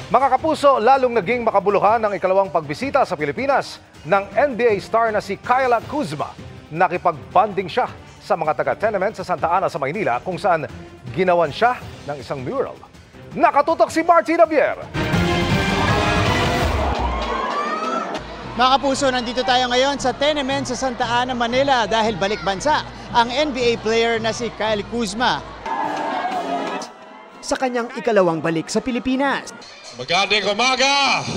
Mga kapuso, lalong naging makabuluhan ang ikalawang pagbisita sa Pilipinas ng NBA star na si Kyle Kuzma. Nakipag-bonding siya sa mga taga-tenement sa Santa Ana sa Maynila kung saan ginawan siya ng isang mural. Nakatutok si Martina Bier. Mga kapuso, nandito tayo ngayon sa tenement sa Santa Ana, Manila dahil balik bansa ang NBA player na si Kyle Kuzma sa kanyang ikalawang balik sa Pilipinas. Magandang umaga!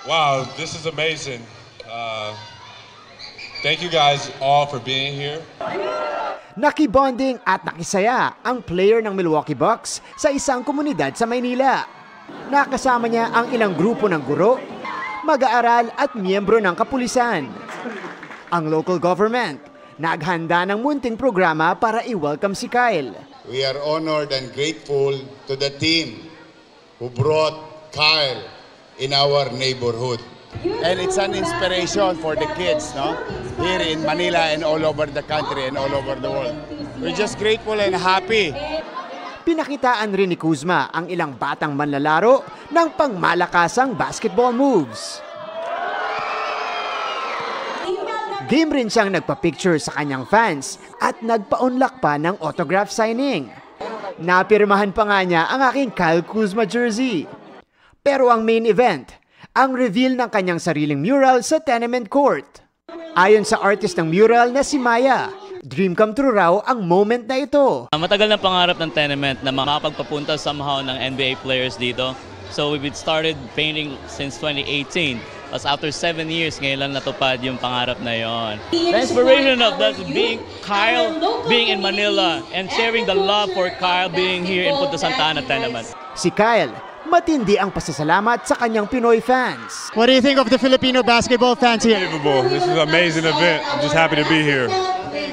Wow, this is amazing. Thank you guys all for being here. Nakibonding at nakisaya ang player ng Milwaukee Bucks sa isang komunidad sa Maynila. Nakasama niya ang ilang grupo ng guro, mag-aaral at miyembro ng kapulisan. Ang local government naghanda ng munting programa para i-welcome si Kyle. We are honored and grateful to the team who brought Kyle in our neighborhood. And it's an inspiration for the kids, no? Here in Manila and all over the country and all over the world. We're just grateful and happy. Pinakitaan rin ni Kuzma ang ilang batang manlalaro ng pangmalakasang basketball moves. Game rin siyang nagpa-picture sa kanyang fans at nagpa-unlock pa ng autograph signing. Napirmahan pa nga niya ang aking Kyle Kuzma jersey. Pero ang main event, ang reveal ng kanyang sariling mural sa tenement court. Ayon sa artist ng mural na si Maya, dream come true raw ang moment na ito. Matagal na pangarap ng tenement na makapagpapunta somehow ng NBA players dito. So we've started painting since 2018. Tapos after 7 years, ngayon lang natupad yung pangarap na yon. The inspiration of that being Kyle, being in Manila, and sharing the love for Kyle being here in Punta Santa Ana Tenement. Si Kyle, matindi ang pasasalamat sa kanyang Pinoy fans. What do you think of the Filipino basketball fans here? Unbelievable. This is an amazing event. I'm just happy to be here.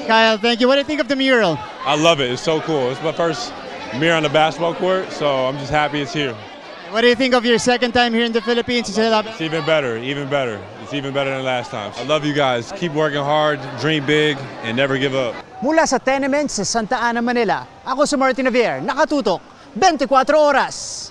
Kyle, thank you. What do you think of the mural? I love it. It's so cool. It's my first mirror on the basketball court, so I'm just happy it's here. What do you think of your second time here in the Philippines? It's even better, even better. It's even better than last time. I love you guys. Keep working hard, dream big, and never give up. Mula sa tenement sa Santa Ana, Manila, ako si Martin Javier, nakatutok 24 oras.